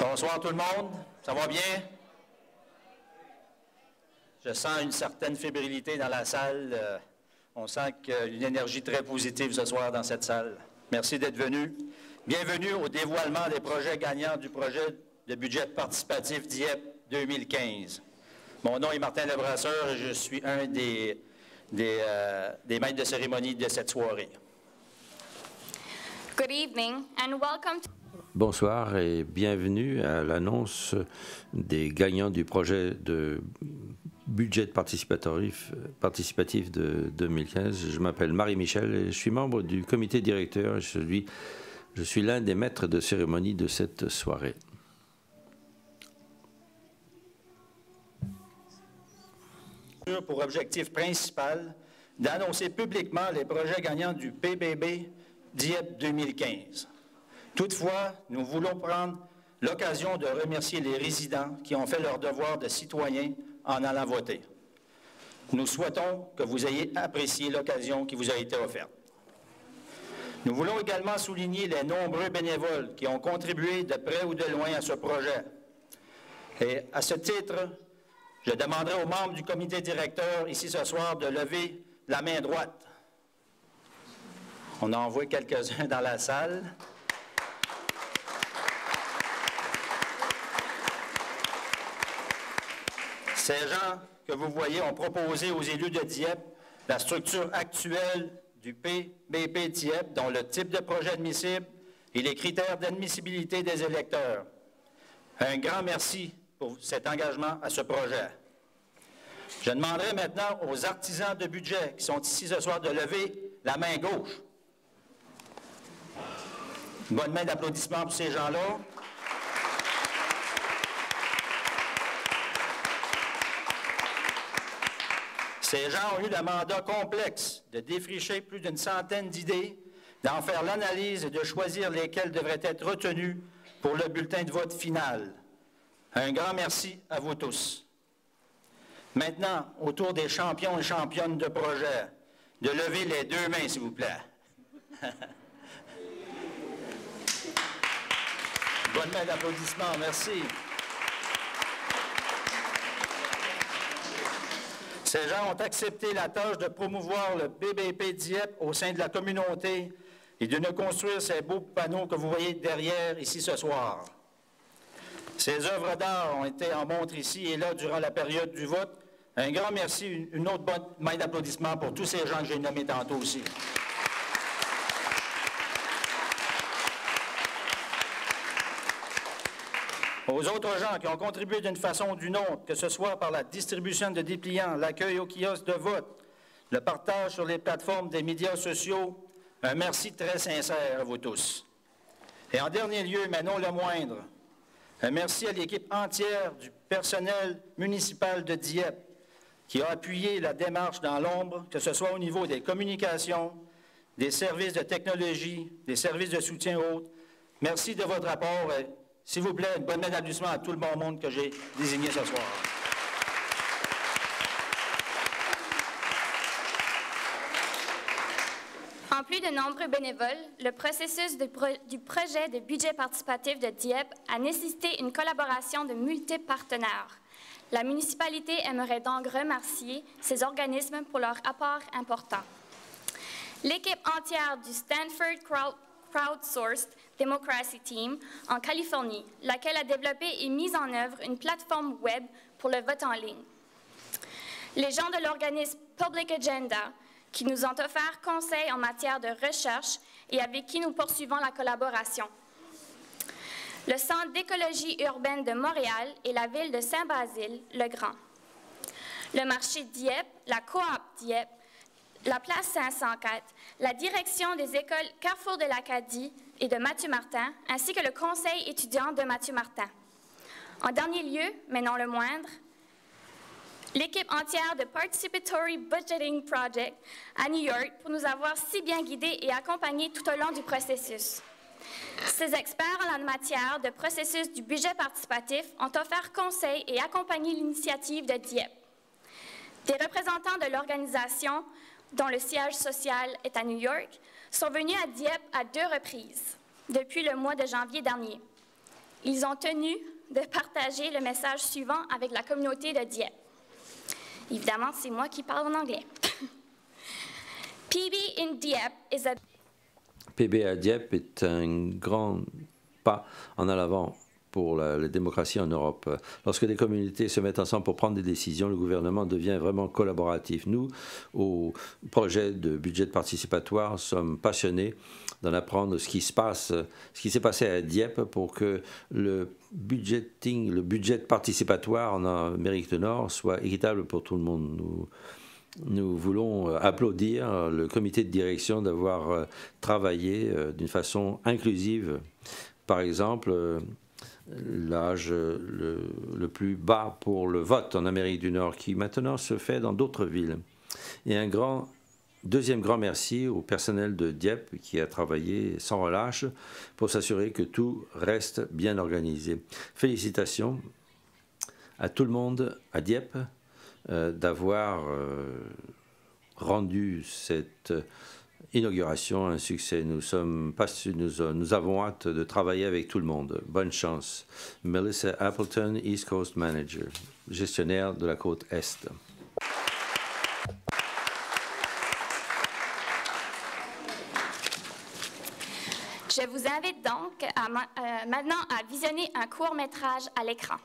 Bonsoir tout le monde, ça va bien? Je sens une certaine fébrilité dans la salle. On sent qu'il y a une énergie très positive ce soir dans cette salle. Merci d'être venus. Bienvenue au dévoilement des projets gagnants du projet de budget participatif DIEP 2015. Mon nom est Martin Lebrasseur et je suis un des maîtres de cérémonie de cette soirée. Good evening and welcome to... Bonsoir et bienvenue à l'annonce des gagnants du projet de budget participatif de 2015. Je m'appelle Marie-Michel et je suis membre du comité directeur. Je suis l'un des maîtres de cérémonie de cette soirée. Pour objectif principal d'annoncer publiquement les projets gagnants du PBB DIEP 2015. Toutefois, nous voulons prendre l'occasion de remercier les résidents qui ont fait leur devoir de citoyens en allant voter. Nous souhaitons que vous ayez apprécié l'occasion qui vous a été offerte. Nous voulons également souligner les nombreux bénévoles qui ont contribué de près ou de loin à ce projet. Et à ce titre, je demanderai aux membres du comité directeur ici ce soir de lever la main droite. On en voit quelques-uns dans la salle. Ces gens que vous voyez ont proposé aux élus de DIEP la structure actuelle du PBP DIEP, dont le type de projet admissible et les critères d'admissibilité des électeurs. Un grand merci pour cet engagement à ce projet. Je demanderai maintenant aux artisans de budget qui sont ici ce soir de lever la main gauche. Une bonne main d'applaudissements pour ces gens-là. Ces gens ont eu le mandat complexe de défricher plus d'une centaine d'idées, d'en faire l'analyse et de choisir lesquelles devraient être retenues pour le bulletin de vote final. Un grand merci à vous tous. Maintenant, au tour des champions et championnes de projet, de lever les deux mains, s'il vous plaît. Bonne main d'applaudissements, merci. Ces gens ont accepté la tâche de promouvoir le BBP DIEP au sein de la communauté et de nous construire ces beaux panneaux que vous voyez derrière ici ce soir. Ces œuvres d'art ont été en montre ici et là durant la période du vote. Un grand merci, une autre bonne main d'applaudissements pour tous ces gens que j'ai nommés tantôt aussi. Aux autres gens qui ont contribué d'une façon ou d'une autre, que ce soit par la distribution de dépliants, l'accueil au kiosque de vote, le partage sur les plateformes des médias sociaux, un merci très sincère à vous tous. Et en dernier lieu, mais non le moindre, un merci à l'équipe entière du personnel municipal de DIEP qui a appuyé la démarche dans l'ombre, que ce soit au niveau des communications, des services de technologie, des services de soutien autres. Merci de votre rapport. S'il vous plaît, une bonne main d'applaudissement à tout le bon monde que j'ai désigné ce soir. En plus de nombreux bénévoles, le processus du projet de budget participatif de DIEP a nécessité une collaboration de multiples partenaires. La municipalité aimerait donc remercier ces organismes pour leur apport important. L'équipe entière du Stanford Crowdsourced Democracy Team en Californie, laquelle a développé et mis en œuvre une plateforme web pour le vote en ligne. Les gens de l'organisme Public Agenda, qui nous ont offert conseil en matière de recherche et avec qui nous poursuivons la collaboration. Le Centre d'écologie urbaine de Montréal et la ville de Saint-Basile-le-Grand. Le marché DIEP, la coop DIEP, la place 504, la direction des écoles Carrefour de l'Acadie et de Mathieu-Martin, ainsi que le conseil étudiant de Mathieu-Martin. En dernier lieu, mais non le moindre, l'équipe entière de Participatory Budgeting Project à New York pour nous avoir si bien guidés et accompagnés tout au long du processus. Ces experts en la matière de processus du budget participatif ont offert conseil et accompagné l'initiative de DIEP. Des représentants de l'organisation, dont le siège social est à New York, sont venus à DIEP à 2 reprises depuis le mois de janvier dernier. Ils ont tenu de partager le message suivant avec la communauté de Dieppe. Évidemment, c'est moi qui parle en anglais. PB in Dieppe is a... PB à Dieppe est un grand pas en avant pour la démocratie en Europe. Lorsque des communautés se mettent ensemble pour prendre des décisions, le gouvernement devient vraiment collaboratif. Nous, au projet de budget participatoire, sommes passionnés d'en apprendre ce qui se passe, ce qui s'est passé à Dieppe pour que le budget participatoire en Amérique du Nord soit équitable pour tout le monde. Nous voulons applaudir le comité de direction d'avoir travaillé d'une façon inclusive. Par exemple, l'âge le plus bas pour le vote en Amérique du Nord, qui maintenant se fait dans d'autres villes. Et deuxième grand merci au personnel de Dieppe qui a travaillé sans relâche pour s'assurer que tout reste bien organisé. Félicitations à tout le monde à Dieppe d'avoir rendu cette inauguration un succès. Nous avons hâte de travailler avec tout le monde. Bonne chance. Melissa Appleton, East Coast Manager, gestionnaire de la côte Est. Je vous invite donc maintenant à visionner un court-métrage à l'écran.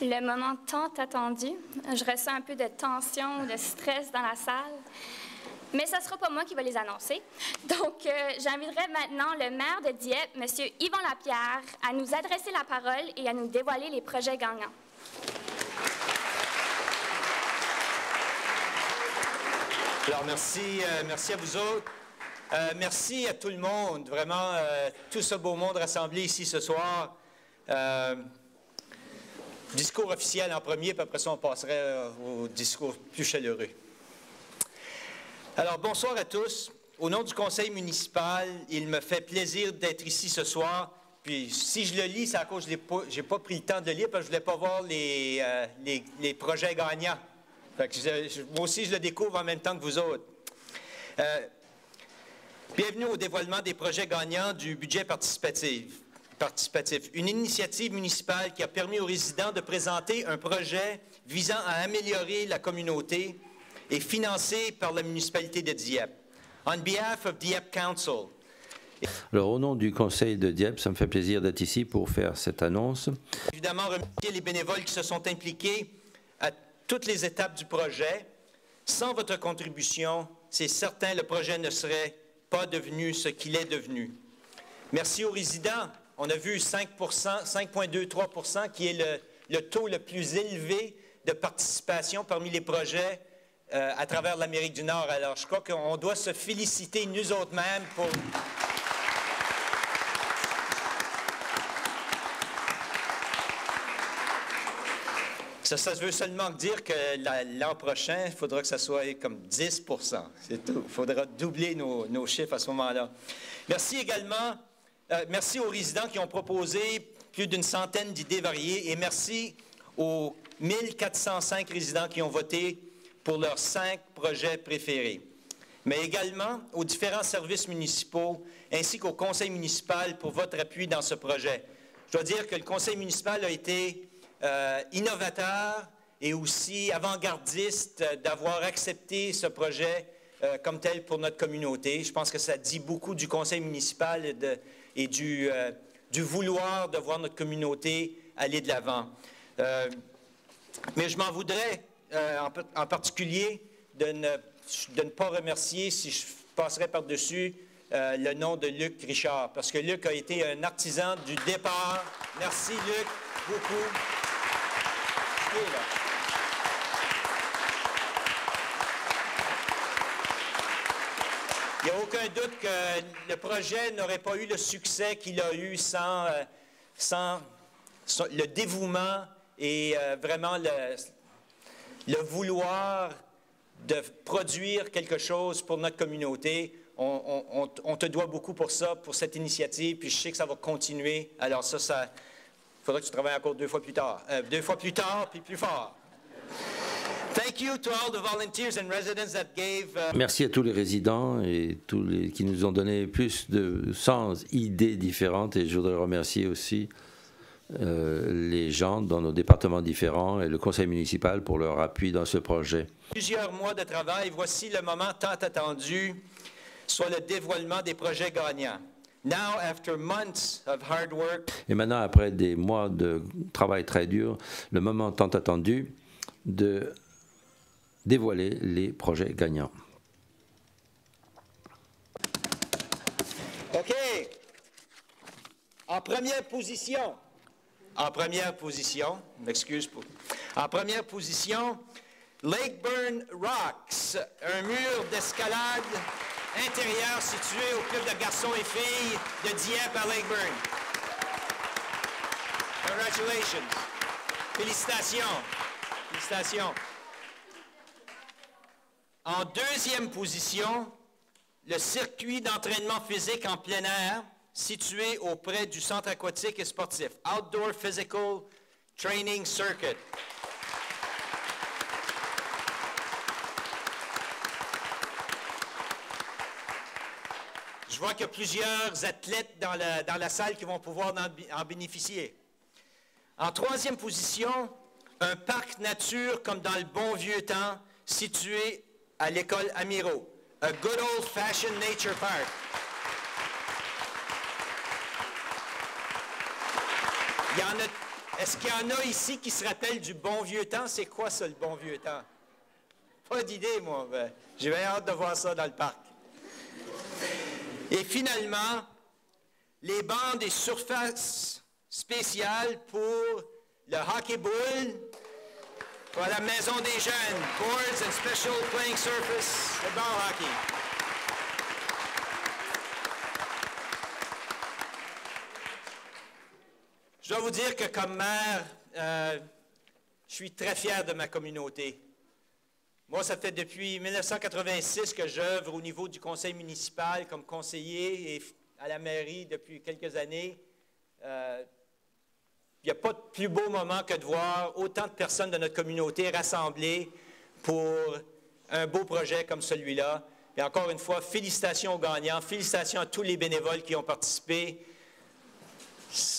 Le moment tant attendu. Je ressens un peu de tension, de stress dans la salle. Mais ce ne sera pas moi qui va les annoncer. Donc, j'inviterai maintenant le maire de Dieppe, M. Yvan Lapierre, à nous adresser la parole et à nous dévoiler les projets gagnants. Alors, merci à vous autres. Merci à tout le monde, vraiment, tout ce beau monde rassemblé ici ce soir. Discours officiel en premier, puis après ça, on passerait au discours plus chaleureux. Alors, bonsoir à tous. Au nom du conseil municipal, il me fait plaisir d'être ici ce soir. Puis, si je le lis, c'est à cause que je n'ai pas pris le temps de le lire parce que je ne voulais pas voir les projets gagnants. Fait que moi aussi, je le découvre en même temps que vous autres. Bienvenue au dévoilement des projets gagnants du budget participatif. Une initiative municipale qui a permis aux résidents de présenter un projet visant à améliorer la communauté et financé par la municipalité de Dieppe. On behalf of Dieppe Council. Alors, au nom du conseil de Dieppe, ça me fait plaisir d'être ici pour faire cette annonce. Évidemment, remercier les bénévoles qui se sont impliqués à toutes les étapes du projet. Sans votre contribution, c'est certain, le projet ne serait pas devenu ce qu'il est devenu. Merci aux résidents. On a vu 5,23 % qui est le taux le plus élevé de participation parmi les projets à travers l'Amérique du Nord. Alors, je crois qu'on doit se féliciter nous autres mêmes pour... Ça veut seulement dire que l'an prochain, il faudra que ça soit comme 10 %. C'est tout. Il faudra doubler nos chiffres à ce moment-là. Merci également, merci aux résidents qui ont proposé plus d'une centaine d'idées variées et merci aux 1405 résidents qui ont voté pour leurs 5 projets préférés. Mais également aux différents services municipaux ainsi qu'au conseil municipal pour votre appui dans ce projet. Je dois dire que le conseil municipal a été innovateur et aussi avant-gardiste d'avoir accepté ce projet comme tel pour notre communauté. Je pense que ça dit beaucoup du conseil municipal et du vouloir de voir notre communauté aller de l'avant. Mais je m'en voudrais en particulier de ne pas remercier, si je passerais par-dessus, le nom de Luc Richard, parce que Luc a été un artisan du départ. Merci Luc, beaucoup. Il n'y a aucun doute que le projet n'aurait pas eu le succès qu'il a eu sans le dévouement et vraiment le vouloir de produire quelque chose pour notre communauté. On te doit beaucoup pour ça, pour cette initiative, puis je sais que ça va continuer. Alors ça il faudra que tu travailles encore 2 fois plus tard. 2 fois plus tard, puis plus fort. Thank you to all the volunteers and residents that gave, Merci à tous les résidents et qui nous ont donné plus de 100 idées différentes. Et je voudrais remercier aussi les gens dans nos départements différents et le conseil municipal pour leur appui dans ce projet. Plusieurs mois de travail, voici le moment tant attendu, soit le dévoilement des projets gagnants. Now, after months of hard work, et maintenant, après des mois de travail très dur, le moment tant attendu de dévoiler les projets gagnants. OK. En première position, Lakeburn Rocks, un mur d'escalade intérieur situé au club de garçons et filles de Dieppe à Lakeburn. Congratulations. Félicitations. Félicitations. En deuxième position, le circuit d'entraînement physique en plein air situé auprès du centre aquatique et sportif, Outdoor Physical Training Circuit. Je vois qu'il y a plusieurs athlètes dans la salle qui vont pouvoir en bénéficier. En troisième position, un parc nature comme dans le bon vieux temps, situé à l'école Amiro. A good old-fashioned nature park. Est-ce qu'il y en a ici qui se rappellent du bon vieux temps? C'est quoi ça, le bon vieux temps? Pas d'idée, moi. J'ai bien hâte de voir ça dans le parc. Et finalement, les bancs et surfaces spéciales pour le hockey-boule, pour la maison des jeunes, boards and special playing surface, le banc hockey. Je dois vous dire que comme maire, je suis très fier de ma communauté. Moi, ça fait depuis 1986 que j'œuvre au niveau du conseil municipal comme conseiller et à la mairie depuis quelques années. Il n'y a pas de plus beau moment que de voir autant de personnes de notre communauté rassemblées pour un beau projet comme celui-là. Et encore une fois, félicitations aux gagnants, félicitations à tous les bénévoles qui ont participé.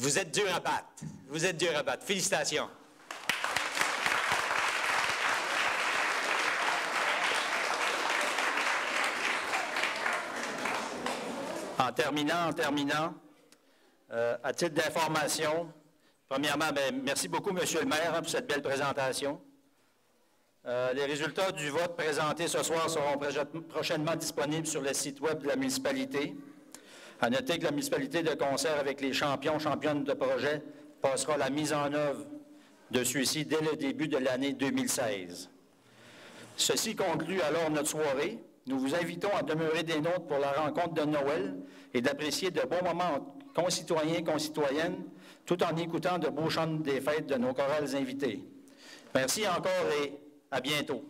Vous êtes durs à battre. Vous êtes durs à battre. Félicitations. En terminant, à titre d'information, premièrement, merci beaucoup, M. le maire, pour cette belle présentation. Les résultats du vote présentés ce soir seront prochainement disponibles sur le site web de la municipalité. À noter que la municipalité, de concert avec les championnes de projet, passera la mise en œuvre de celui-ci dès le début de l'année 2016. Ceci conclut alors notre soirée. Nous vous invitons à demeurer des nôtres pour la rencontre de Noël et d'apprécier de bons moments entre concitoyens et concitoyennes, tout en écoutant de beaux chants des fêtes de nos chorales invités. Merci encore et à bientôt.